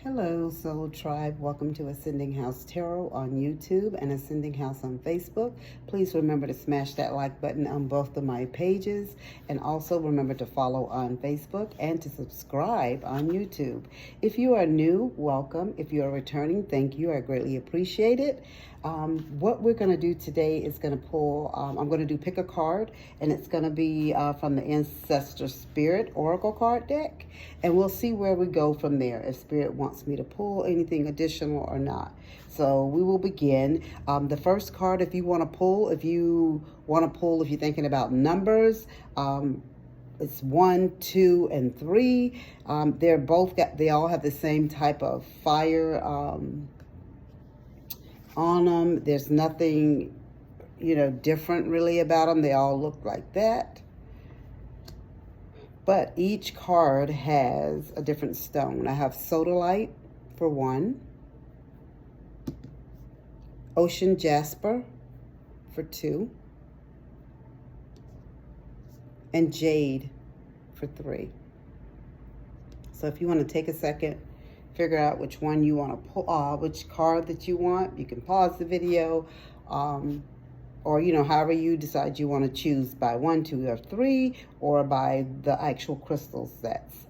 Hello, Soul Tribe. Welcome to Ascending House Tarot on YouTube and Ascending House on Facebook. Please remember to smash that like button on both of my pages. And also remember to follow on Facebook and to subscribe on YouTube. If you are new, welcome. If you are returning, thank you. I greatly appreciate it. What we're going to do today is going to pull, I'm going to do pick a card, and it's going to be from the Ancestor Spirit Oracle card deck. And we'll see where we go from there, if Spirit wants me to pull anything additional or not. So we will begin. The first card, if you want to pull, if you're thinking about numbers, it's 1, 2, and 3. They all have the same type of fire on them. There's nothing, different really about them. They all look like that. But each card has a different stone. I have sodalite for 1, ocean jasper for 2, and jade for 3. So if you want to take a second, figure out which one you want to pull, which card that you want, you can pause the video, or however you decide you want to choose, by 1, 2, or 3, or by the actual crystals that's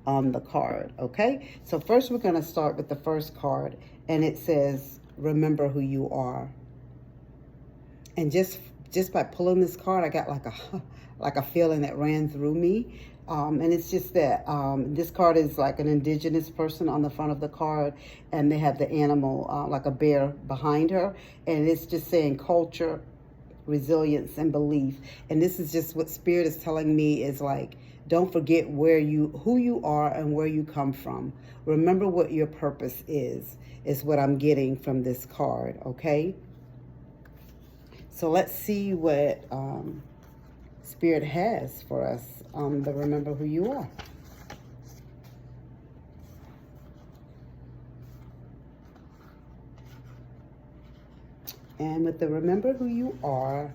on the card. Okay, so first we're going to start with the first card, and it says remember who you are. And just by pulling this card, I got like a feeling that ran through me. And it's just that this card is like an indigenous person on the front of the card, and they have the animal, like a bear, behind her. And it's just saying culture, resilience, and belief. And this is just what Spirit is telling me is like, don't forget who you are and where you come from. Remember what your purpose is what I'm getting from this card, okay? So let's see what Spirit has for us on the remember who you are. And with the remember who you are,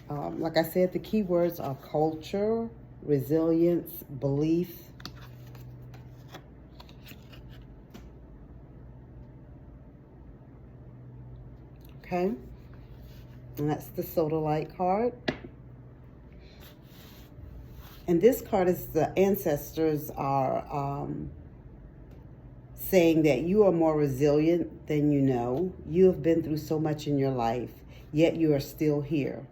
like I said, the key words are culture, resilience, belief. Okay, and that's the sodalite card. And this card is the ancestors are saying that you are more resilient than you know. You have been through so much in your life, yet you are still here.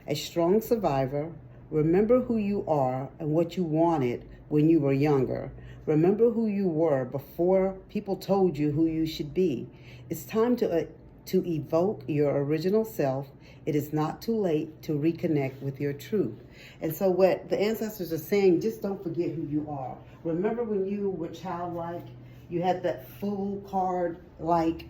A strong survivor. Remember who you are and what you wanted when you were younger. Remember who you were before people told you who you should be. It's time to evoke your original self. It is not too late to reconnect with your truth. And so what the ancestors are saying, just don't forget who you are. Remember when you were childlike, you had that full card like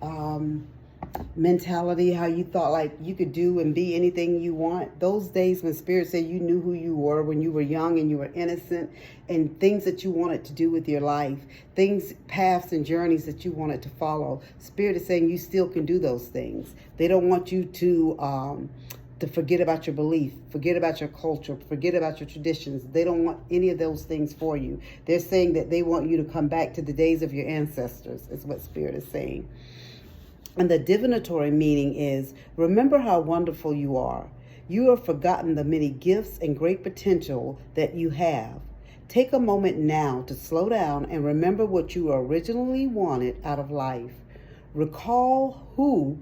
mentality, how you thought like you could do and be anything you want. Those days when Spirit said you knew who you were when you were young and you were innocent, and things that you wanted to do with your life, things, paths and journeys that you wanted to follow. Spirit is saying you still can do those things. They don't want you to forget about your belief, forget about your culture, forget about your traditions. They don't want any of those things for you. They're saying that they want you to come back to the days of your ancestors, is what Spirit is saying. And the divinatory meaning is, remember how wonderful you are. You have forgotten the many gifts and great potential that you have. Take a moment now to slow down and remember what you originally wanted out of life. Recall who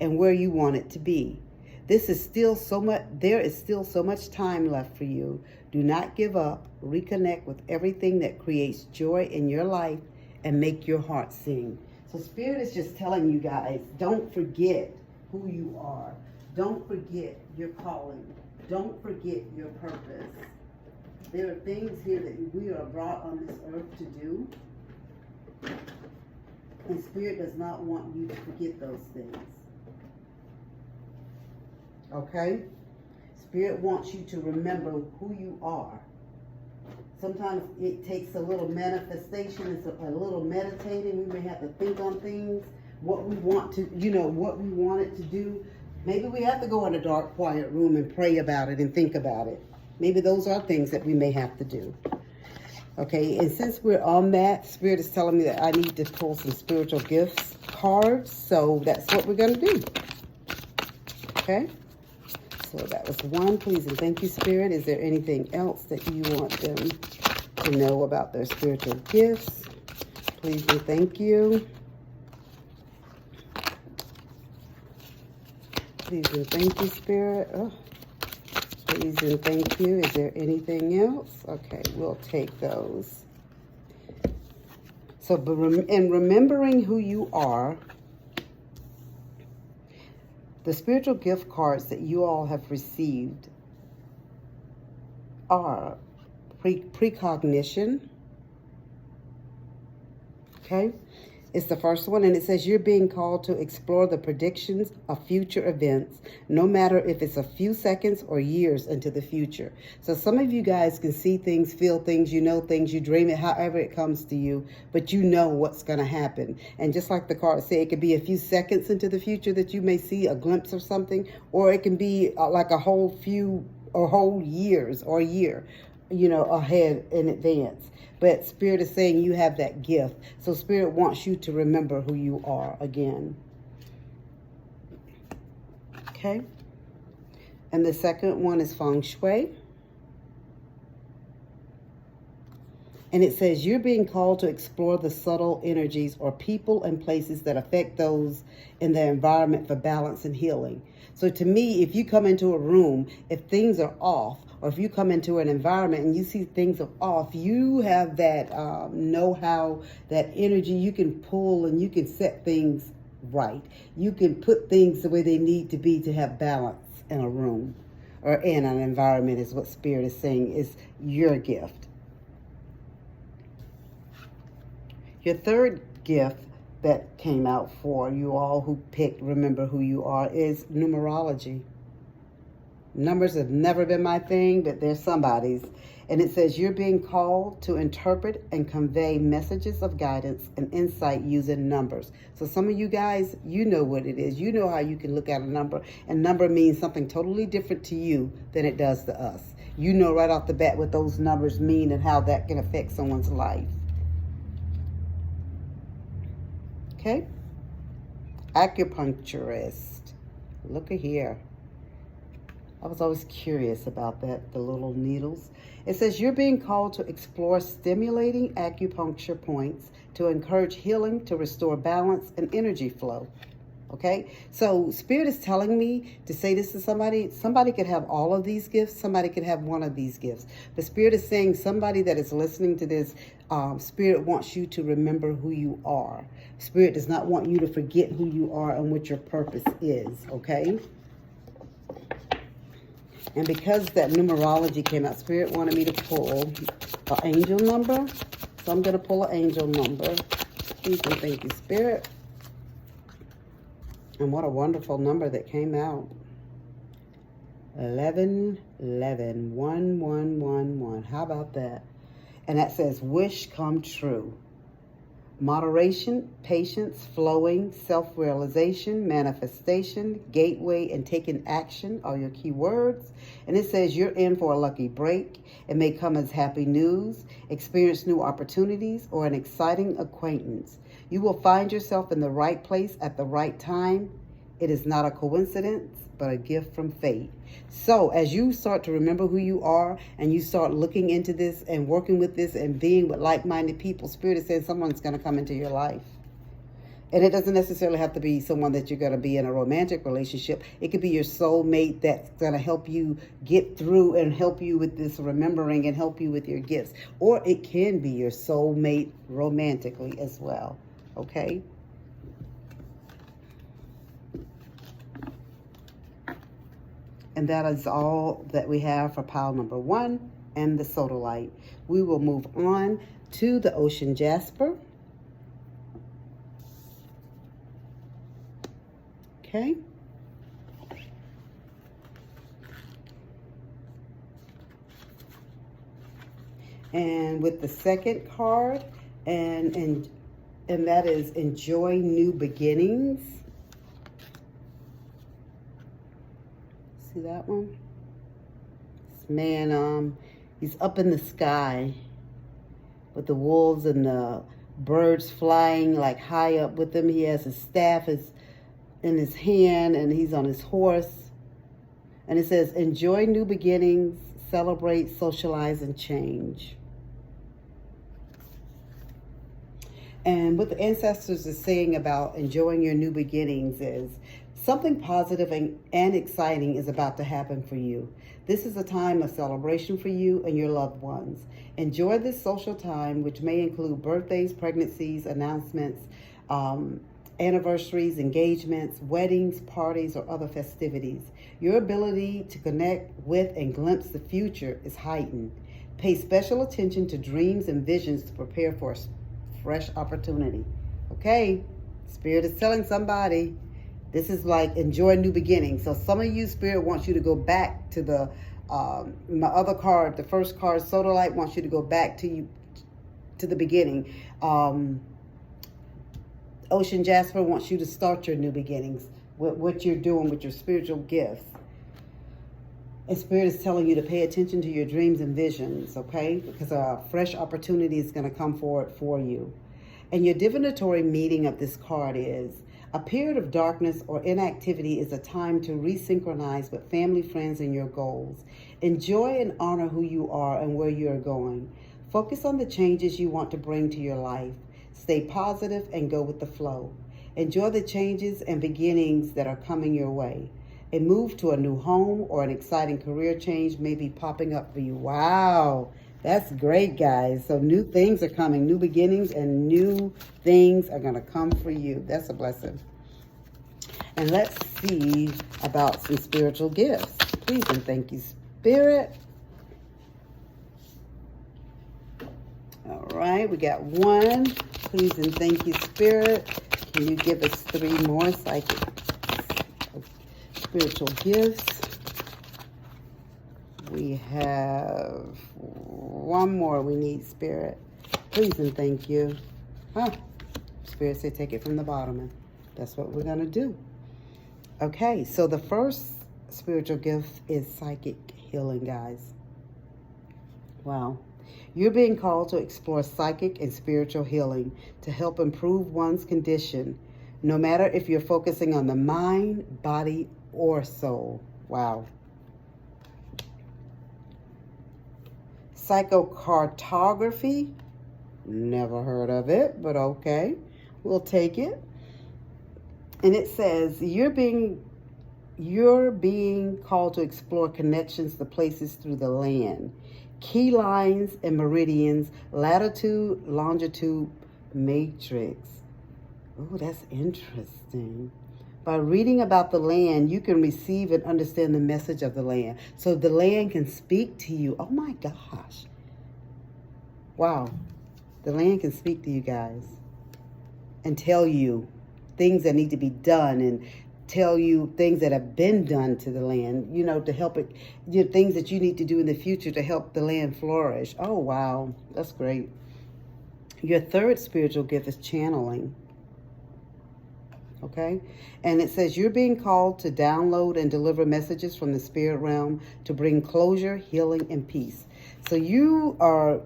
and where you want it to be. There is still so much time left for you. Do not give up. Reconnect with everything that creates joy in your life and make your heart sing. So Spirit is just telling you guys, don't forget who you are. Don't forget your calling. Don't forget your purpose. There are things here that we are brought on this earth to do. And Spirit does not want you to forget those things. Okay? Spirit wants you to remember who you are. Sometimes it takes a little manifestation, it's a little meditating. We may have to think on things, what we want to, what we want it to do. Maybe we have to go in a dark, quiet room and pray about it and think about it. Maybe those are things that we may have to do. Okay, and since we're on that, Spirit is telling me that I need to pull some spiritual gifts cards. So that's what we're going to do. Okay, so that was one. Please and thank you, Spirit. Is there anything else that you want them to know about their spiritual gifts? Please and thank you. Please and thank you, Spirit. Oh, please and thank you. Is there anything else? Okay, we'll take those. So, in remembering who you are, the spiritual gift cards that you all have received are precognition. Okay? It's the first one, and it says you're being called to explore the predictions of future events, no matter if it's a few seconds or years into the future. So some of you guys can see things, feel things, you know things, you dream it, however it comes to you, but you know what's going to happen. And just like the card say, it could be a few seconds into the future that you may see a glimpse of something, or it can be like a whole years or a year, ahead in advance. But Spirit is saying you have that gift. So Spirit wants you to remember who you are again. Okay? And the second one is Feng Shui. And it says you're being called to explore the subtle energies or people and places that affect those in the environment for balance and healing. So to me, if you come into a room, if things are off, or if you come into an environment and you see things are off, you have that know-how, that energy. You can pull and you can set things right. You can put things the way they need to be to have balance in a room or in an environment, is what Spirit is saying is your gift. Your third gift that came out for you all who picked Remember Who You Are is numerology. Numbers have never been my thing, but they're somebody's. And it says you're being called to interpret and convey messages of guidance and insight using numbers. So some of you guys, you know what it is. You know how you can look at a number, and number means something totally different to you than it does to us. You know right off the bat what those numbers mean and how that can affect someone's life. Okay? Acupuncturist. Look at here. I was always curious about that, the little needles. It says you're being called to explore stimulating acupuncture points to encourage healing, to restore balance and energy flow. Okay? So Spirit is telling me to say this to somebody. Somebody could have all of these gifts. Somebody could have one of these gifts. The Spirit is saying somebody that is listening to this, Spirit wants you to remember who you are. Spirit does not want you to forget who you are and what your purpose is. Okay? And because that numerology came out, Spirit wanted me to pull an angel number. So I'm going to pull an angel number. Please and thank you, Spirit. And what a wonderful number that came out. 11, 11, 1, 1, 1, 1. How about that? And that says, wish come true. Moderation, patience, flowing, self-realization, manifestation, gateway, and taking action are your key words. And it says you're in for a lucky break. It may come as happy news, experience new opportunities, or an exciting acquaintance. You will find yourself in the right place at the right time. It is not a coincidence, but a gift from fate. So as you start to remember who you are and you start looking into this and working with this and being with like-minded people, Spirit is saying someone's going to come into your life. And it doesn't necessarily have to be someone that you're going to be in a romantic relationship. It could be your soulmate that's going to help you get through and help you with this remembering and help you with your gifts. Or it can be your soulmate romantically as well. Okay? And that is all that we have for pile number 1 and the sodalite. We will move on to the ocean jasper. Okay. And with the second card, and that is enjoy new beginnings. See that one? This man, he's up in the sky, with the wolves and the birds flying like high up with him. He has his staff in his hand, and he's on his horse. And it says, enjoy new beginnings, celebrate, socialize, and change. And what the ancestors are saying about enjoying your new beginnings is something positive and exciting is about to happen for you. This is a time of celebration for you and your loved ones. Enjoy this social time, which may include birthdays, pregnancies, announcements, anniversaries, engagements, weddings, parties, or other festivities. Your ability to connect with and glimpse the future is heightened. Pay special attention to dreams and visions to prepare for a fresh opportunity. Okay, Spirit is telling somebody this is like enjoy new beginnings. So some of you, Spirit wants you to go back to the my other card, the first card, Sodalite, wants you to go back to the beginning. Ocean Jasper wants you to start your new beginnings with what you're doing with your spiritual gifts. And Spirit is telling you to pay attention to your dreams and visions, okay? Because a fresh opportunity is going to come forward for you. And your divinatory meaning of this card is a period of darkness or inactivity is a time to resynchronize with family, friends, and your goals. Enjoy and honor who you are and where you are going. Focus on the changes you want to bring to your life. Stay positive and go with the flow. Enjoy the changes and beginnings that are coming your way. A move to a new home or an exciting career change may be popping up for you. Wow, that's great, guys. So new things are coming, new beginnings, and new things are going to come for you. That's a blessing. And let's see about some spiritual gifts. Please and thank you, Spirit. All right, we got one. Please and thank you, Spirit. Can you give us 3 more psychic spiritual gifts? We have 1 more we need, Spirit. Please and thank you. Spirit said take it from the bottom, and that's what we're going to do. Okay, so the first spiritual gift is psychic healing, guys. Wow. You're being called to explore psychic and spiritual healing to help improve one's condition, no matter if you're focusing on the mind, body, or soul. Wow. Psychocartography. Never heard of it, but okay. We'll take it. And it says, you're being called to explore connections to places through the land. Key lines and meridians, latitude, longitude, matrix. Oh, that's interesting. By reading about the land, you can receive and understand the message of the land. So the land can speak to you. Oh my gosh. Wow. The land can speak to you guys and tell you things that need to be done and tell you things that have been done to the land, you know, to help it, things that you need to do in the future to help the land flourish. Oh, wow. That's great. Your third spiritual gift is channeling. Okay? And it says you're being called to download and deliver messages from the spirit realm to bring closure, healing, and peace. So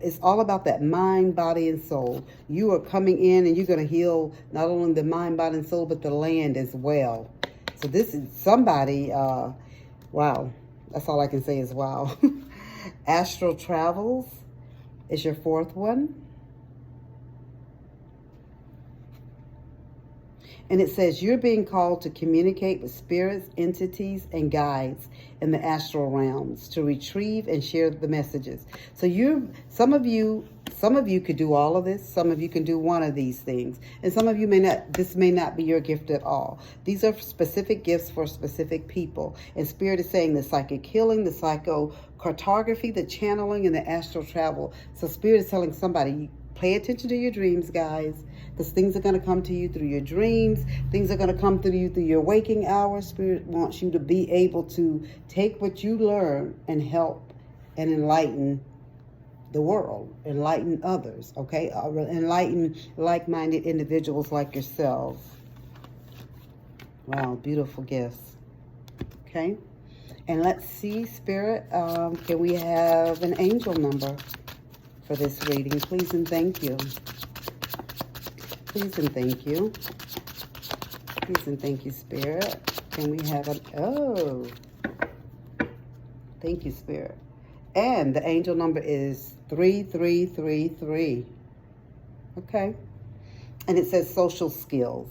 it's all about that mind, body, and soul. You are coming in and you're going to heal not only the mind, body, and soul, but the land as well. So this is somebody, wow. That's all I can say is wow. Astral travels is your 4th one. And it says you're being called to communicate with spirits, entities, and guides in the astral realms to retrieve and share the messages. So some of you could do all of this. Some of you can do one of these things. And some of you this may not be your gift at all. These are specific gifts for specific people. And Spirit is saying the psychic healing, the psychocartography, the channeling, and the astral travel. So Spirit is telling somebody, pay attention to your dreams, guys. Because things are going to come to you through your dreams. Things are going to come to you through your waking hours. Spirit wants you to be able to take what you learn and help and enlighten the world. Enlighten others, okay? Enlighten like-minded individuals like yourselves. Wow, beautiful gifts. Okay? And let's see, Spirit, can we have an angel number? for this reading. Please and thank you. Please and thank you. Please and thank you, Spirit. Can we have an... Oh. Thank you, Spirit. And the angel number is 3333. Okay. And it says social skills.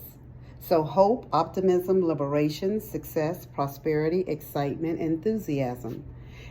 So hope, optimism, liberation, success, prosperity, excitement, enthusiasm.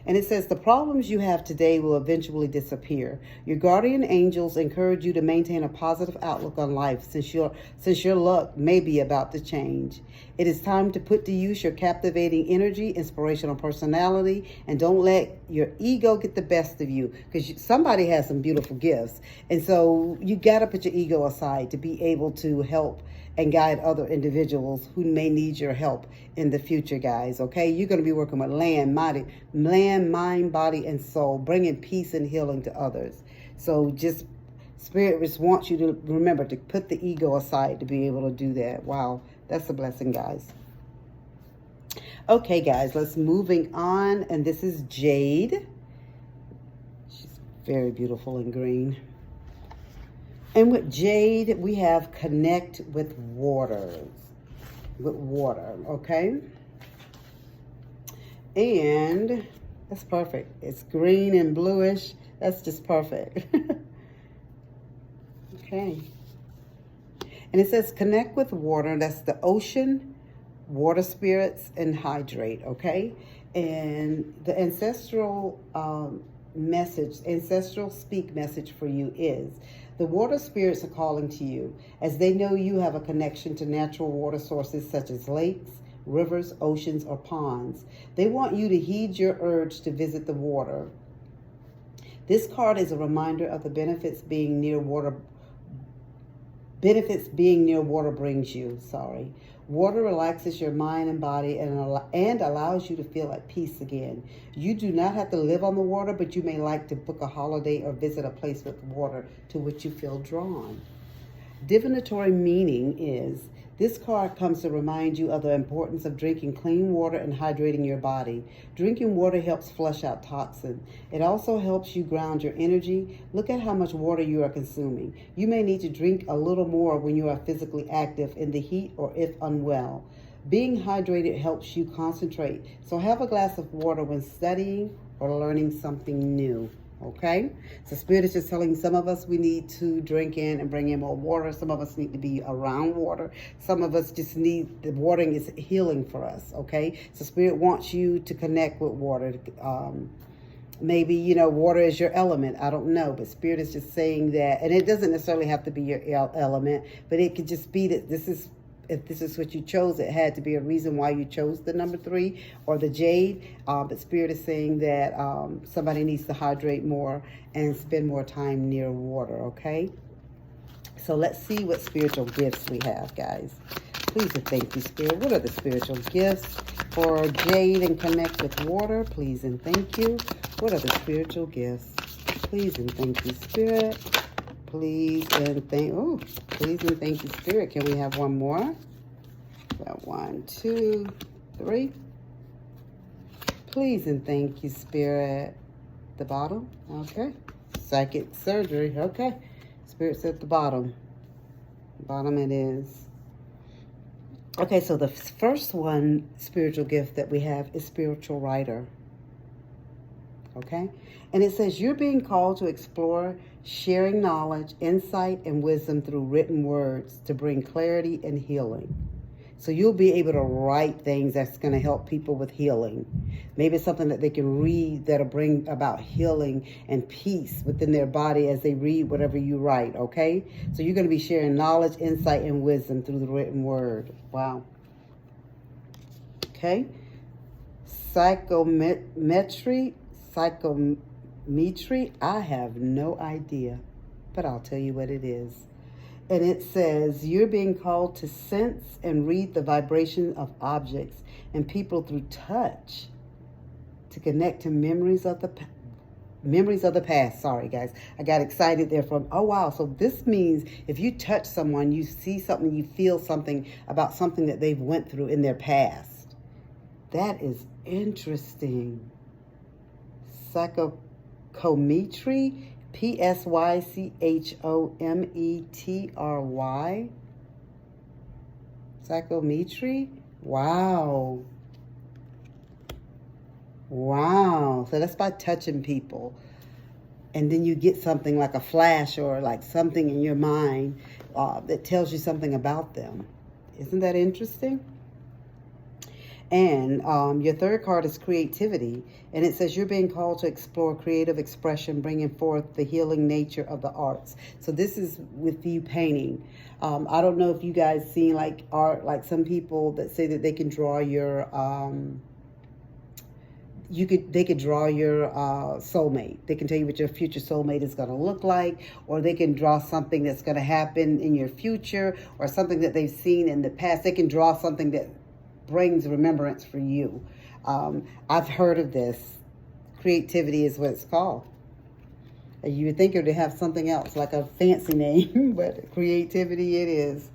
And it says the problems you have today will eventually disappear. Your guardian angels encourage you to maintain a positive outlook on life since your luck may be about to change. It is time to put to use your captivating energy, inspirational personality, and don't let your ego get the best of you, because somebody has some beautiful gifts. And so you got to put your ego aside to be able to help and guide other individuals who may need your help in the future, guys. Okay, you're going to be working with land, mind, body, and soul, bringing peace and healing to others. So just Spirit just wants you to remember to put the ego aside to be able to do that. Wow, that's a blessing, guys. Okay, guys, let's moving on. And this is Jade. She's very beautiful in green. And with Jade, we have connect with water. With water, okay? And that's perfect. It's green and bluish. That's just perfect. Okay. And it says connect with water. That's the ocean, water spirits, and hydrate, okay? And the ancestral ancestral speak message for you is, the water spirits are calling to you as they know you have a connection to natural water sources such as lakes, rivers, oceans, or ponds. They want you to heed your urge to visit the water. This card is a reminder of the benefits being near water brings you. Water relaxes your mind and body and allows you to feel at peace again. You do not have to live on the water, but you may like to book a holiday or visit a place with water to which you feel drawn. Divinatory meaning is, this card comes to remind you of the importance of drinking clean water and hydrating your body. Drinking water helps flush out toxins. It also helps you ground your energy. Look at how much water you are consuming. You may need to drink a little more when you are physically active in the heat or if unwell. Being hydrated helps you concentrate. So have a glass of water when studying or learning something new. Okay, so Spirit is just telling some of us we need to drink in and bring in more water. Some of us need to be around water. Some of us just need, the watering is healing for us. Okay, so Spirit wants you to connect with water. Maybe, water is your element. I don't know, but Spirit is just saying that, and it doesn't necessarily have to be your element, but it could just be that if this is what you chose, it had to be a reason why you chose the number 3 or the Jade. But Spirit is saying that somebody needs to hydrate more and spend more time near water, okay? So let's see what spiritual gifts we have, guys. Please and thank you, Spirit. What are the spiritual gifts for Jade and connect with water? Please and thank you. What are the spiritual gifts? Please and thank you, Spirit. Please and thank you, Spirit. Can we have one more? Got 1, 2, 3. Please and thank you, Spirit. The bottom. Okay. Psychic surgery. Okay. Spirit's at the bottom. Bottom it is. Okay, so the first one, spiritual gift that we have is spiritual writer. Okay? And it says you're being called to explore sharing knowledge, insight, and wisdom through written words to bring clarity and healing. So you'll be able to write things that's going to help people with healing. Maybe it's something that they can read that'll bring about healing and peace within their body as they read whatever you write, okay? So you're going to be sharing knowledge, insight, and wisdom through the written word. Wow. Okay. Psychometry, I have no idea, but I'll tell you what it is. And it says, you're being called to sense and read the vibration of objects and people through touch to connect to memories of the past. Sorry, guys. I got excited there oh, wow. So this means if you touch someone, you see something, you feel something about something that they've went through in their past. That is interesting. Psychometry. Psychometry. Psychometry. Wow. Wow. So that's by touching people. And then you get something like a flash or like something in your mind that tells you something about them. Isn't that interesting? And your third card is creativity. And it says you're being called to explore creative expression, bringing forth the healing nature of the arts. So this is with you painting. I don't know if you guys seen like art, like some people that say that they can draw your... they could draw your soulmate. They can tell you what your future soulmate is going to look like, or they can draw something that's going to happen in your future, or something that they've seen in the past. They can draw something that brings remembrance for you. I've heard of this. Creativity is what it's called. You would think it would have something else, like a fancy name, but creativity it is.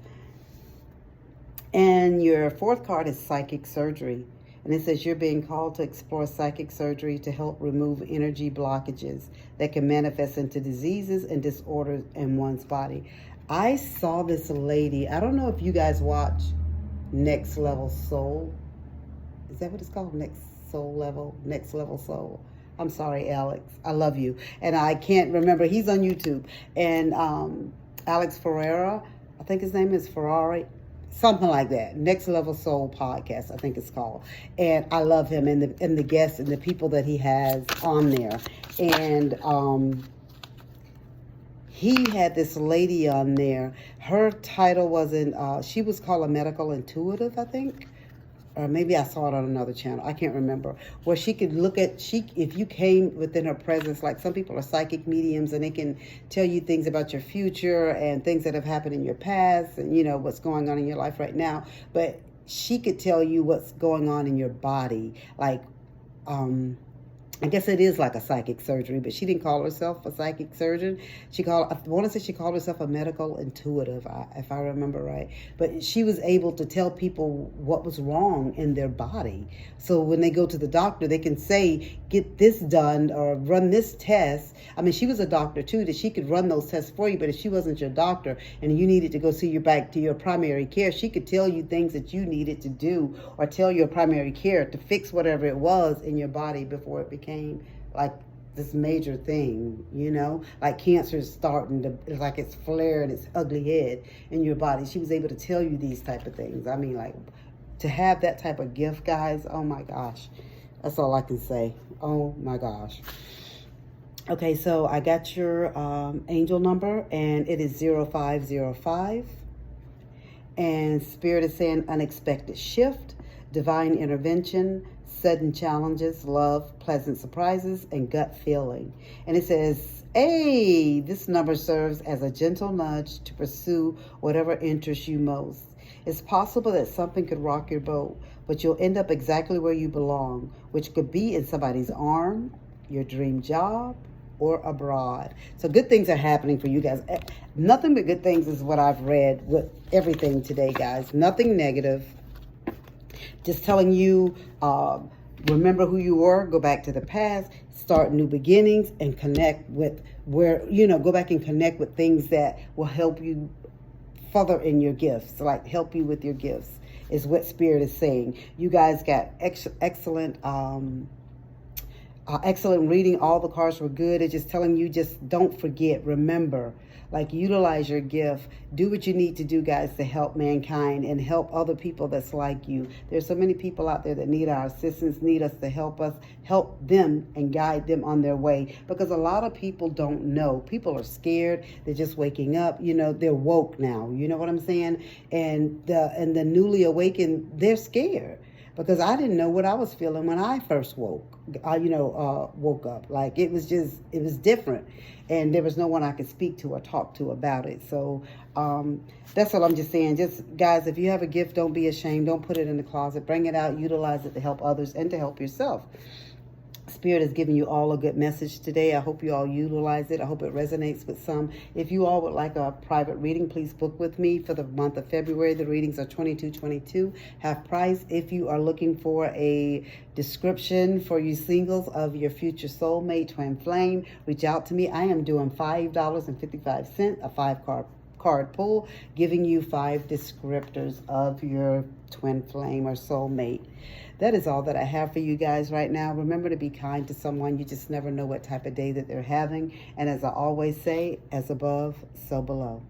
And your fourth card is psychic surgery. And it says you're being called to explore psychic surgery to help remove energy blockages that can manifest into diseases and disorders in one's body. I saw this lady. I don't know if you guys watch Next Level Soul. Is that what it's called? Next Level Soul. I'm sorry, Alex. I love you. And I can't remember. He's on YouTube. And Alex Ferreira, I think his name is Ferrari. Something like that. Next Level Soul podcast, I think it's called. And I love him and the guests and the people that he has on there. And he had this lady on there. Her title wasn't, she was called a medical intuitive, I think. Or maybe I saw it on another channel. I can't remember. Where she could look at, if you came within her presence, like some people are psychic mediums and they can tell you things about your future and things that have happened in your past and, you know, what's going on in your life right now. But she could tell you what's going on in your body. Like, I guess it is like a psychic surgery, but she didn't call herself a psychic surgeon. I want to say she called herself a medical intuitive, if I remember right. But she was able to tell people what was wrong in their body. So when they go to the doctor, they can say, get this done or run this test. I mean, she was a doctor too, that she could run those tests for you. But if she wasn't your doctor and you needed to go see back to your primary care, she could tell you things that you needed to do or tell your primary care to fix whatever it was in your body before it became like this major thing, you know, like cancer is starting to, it's like it's flaring its ugly head in your body. She was able to tell you these type of things. I mean, like, to have that type of gift, guys, oh my gosh, that's all I can say. Oh my gosh. Okay, so I got your angel number, and it is 0505. And Spirit is saying unexpected shift, divine intervention, sudden challenges, love, pleasant surprises, and gut feeling. And it says, hey, this number serves as a gentle nudge to pursue whatever interests you most. It's possible that something could rock your boat, but you'll end up exactly where you belong, which could be in somebody's arm, your dream job, or abroad. So good things are happening for you guys. Nothing but good things is what I've read with everything today, guys. Nothing negative. Just telling you, remember who you were, go back to the past, start new beginnings, and connect with go back and connect with things that will help you further in your gifts, like help you with your gifts, is what Spirit is saying. You guys got excellent reading. All the cards were good. It's just telling you, just don't forget, remember, like, utilize your gift. Do what you need to do, guys, to help mankind and help other people that's like you. There's so many people out there that need our assistance, need us to help them and guide them on their way. Because a lot of people don't know. People are scared. They're just waking up. You know, they're woke now. You know what I'm saying? And the newly awakened, they're scared. Because I didn't know what I was feeling when I first woke up. Like, it was different. And there was no one I could speak to or talk to about it. So that's what I'm just saying. Just, guys, if you have a gift, don't be ashamed. Don't put it in the closet. Bring it out. Utilize it to help others and to help yourself. Spirit has given you all a good message today. I hope you all utilize it. I hope it resonates with some. If you all would like a private reading, please book with me for the month of February. The readings are $22.22, half price. If you are looking for a description for you singles of your future soulmate, twin flame, reach out to me. I am doing $5.55, a five card pull, giving you 5 descriptors of your twin flame or soulmate. That is all that I have for you guys right now. Remember to be kind to someone. You just never know what type of day that they're having. And as I always say, as above, so below.